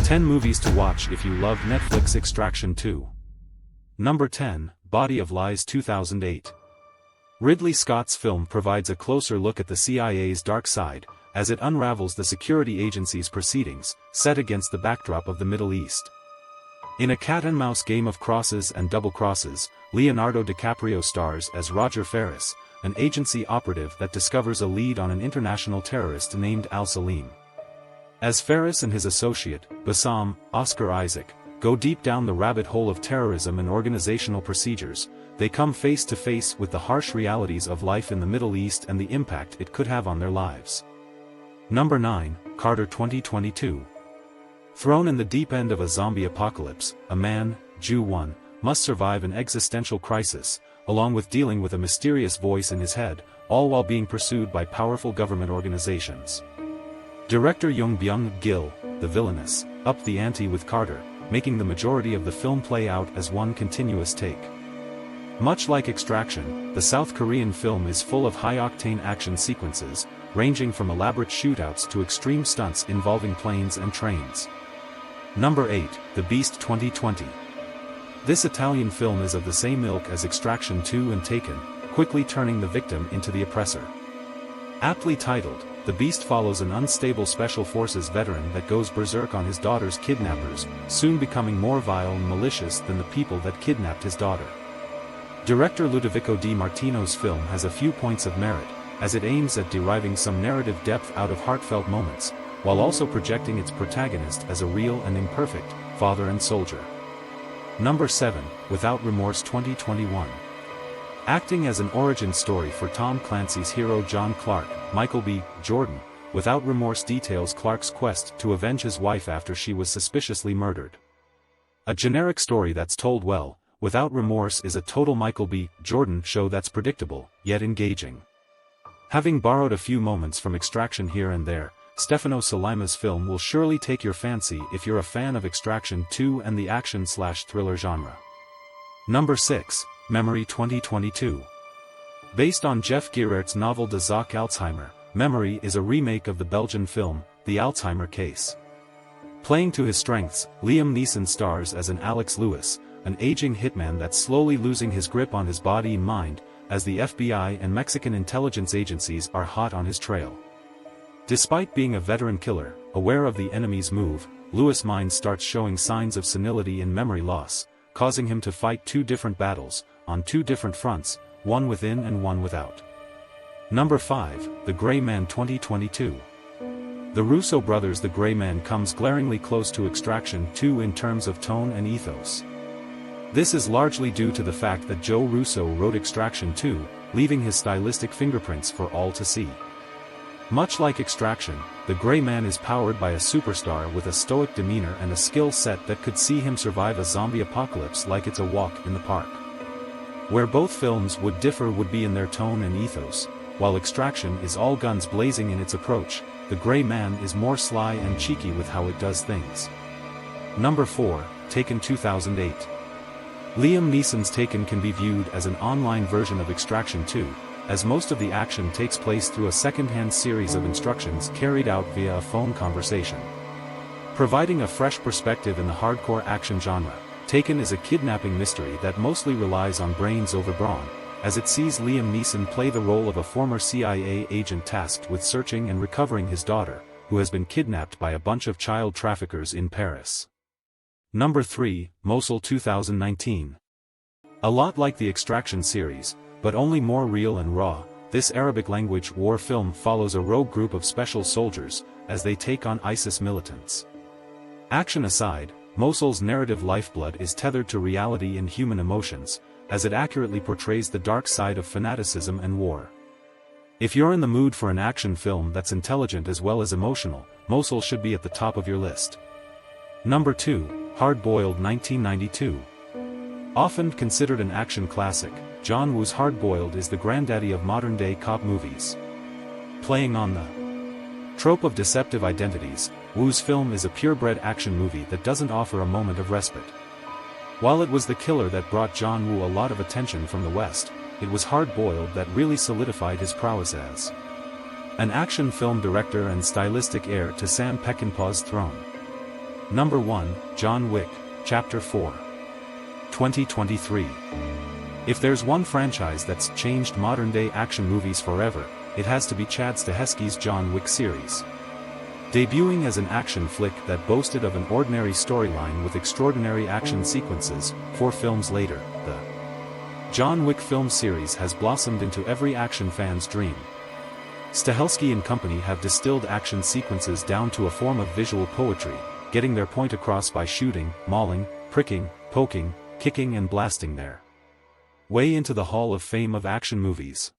10 movies to watch if you love Netflix. Extraction 2. Number 10, Body of Lies 2008. Ridley Scott's film provides a closer look at the CIA's dark side, as it unravels the security agency's proceedings, set against the backdrop of the Middle East. In a cat-and-mouse game of crosses and double crosses, Leonardo DiCaprio stars as Roger Ferris, an agency operative that discovers a lead on an international terrorist named Al-Salim. As Ferris and his associate, Bassam, Oscar Isaac, go deep down the rabbit hole of terrorism and organizational procedures, they come face to face with the harsh realities of life in the Middle East and the impact it could have on their lives. Number 9, Carter 2022. Thrown in the deep end of a zombie apocalypse, a man, Jew 1, must survive an existential crisis, along with dealing with a mysterious voice in his head, all while being pursued by powerful government organizations. Director Yoon Byung-gil, the villainous, upped the ante with Carter, making the majority of the film play out as one continuous take. Much like Extraction, the South Korean film is full of high-octane action sequences, ranging from elaborate shootouts to extreme stunts involving planes and trains. Number 8, The Beast 2020. This Italian film is of the same ilk as Extraction 2 and Taken, quickly turning the victim into the oppressor. Aptly titled, The Beast follows an unstable special forces veteran that goes berserk on his daughter's kidnappers, soon becoming more vile and malicious than the people that kidnapped his daughter. Director Ludovico Di Martino's film has a few points of merit, as it aims at deriving some narrative depth out of heartfelt moments, while also projecting its protagonist as a real and imperfect father and soldier. Number 7, Without Remorse 2021. Acting as an origin story for Tom Clancy's hero John Clark, Michael B. Jordan, Without Remorse details Clark's quest to avenge his wife after she was suspiciously murdered. A generic story that's told well, Without Remorse is a total Michael B. Jordan show that's predictable, yet engaging. Having borrowed a few moments from Extraction here and there, Stefano Solima's film will surely take your fancy if you're a fan of Extraction 2 and the action/thriller genre. Number 6, Memory 2022. Based on Jeff Gerardt's novel De Zaak Alzheimer, Memory is a remake of the Belgian film, The Alzheimer Case. Playing to his strengths, Liam Neeson stars as an Alex Lewis, an aging hitman that's slowly losing his grip on his body and mind, as the FBI and Mexican intelligence agencies are hot on his trail. Despite being a veteran killer, aware of the enemy's move, Lewis' mind starts showing signs of senility and memory loss, causing him to fight two different battles, on two different fronts, one within and one without. Number 5, The Gray Man 2022. The Russo brothers' The Gray Man comes glaringly close to Extraction 2 in terms of tone and ethos. This is largely due to the fact that Joe Russo wrote Extraction 2, leaving his stylistic fingerprints for all to see. Much like Extraction, The Gray Man is powered by a superstar with a stoic demeanor and a skill set that could see him survive a zombie apocalypse like it's a walk in the park. Where both films would differ would be in their tone and ethos. While Extraction is all guns blazing in its approach, The Gray Man is more sly and cheeky with how it does things. Number 4, Taken 2008. Liam Neeson's Taken can be viewed as an online version of Extraction 2, as most of the action takes place through a second-hand series of instructions carried out via a phone conversation. Providing a fresh perspective in the hardcore action genre, Taken is a kidnapping mystery that mostly relies on brains over brawn, as it sees Liam Neeson play the role of a former CIA agent tasked with searching and recovering his daughter, who has been kidnapped by a bunch of child traffickers in Paris. Number 3, Mosul 2019. A lot like the Extraction series, but only more real and raw, this Arabic-language war film follows a rogue group of special soldiers, as they take on ISIS militants. Action aside, Mosul's narrative lifeblood is tethered to reality and human emotions, as it accurately portrays the dark side of fanaticism and war. If you're in the mood for an action film that's intelligent as well as emotional, Mosul should be at the top of your list. Number 2, Hard Boiled 1992. Often considered an action classic, John Woo's Hard Boiled is the granddaddy of modern-day cop movies. Playing on the trope of deceptive identities, Woo's film is a purebred action movie that doesn't offer a moment of respite. While it was The Killer that brought John Woo a lot of attention from the West, it was Hard Boiled that really solidified his prowess as an action film director and stylistic heir to Sam Peckinpah's throne. Number 1, John Wick, Chapter 4. 2023. If there's one franchise that's changed modern-day action movies forever, it has to be Chad Stahelski's John Wick series. Debuting as an action flick that boasted of an ordinary storyline with extraordinary action sequences, 4 films later, the John Wick film series has blossomed into every action fan's dream. Stahelski and company have distilled action sequences down to a form of visual poetry, getting their point across by shooting, mauling, pricking, poking, kicking and blasting their way into the Hall of Fame of action movies.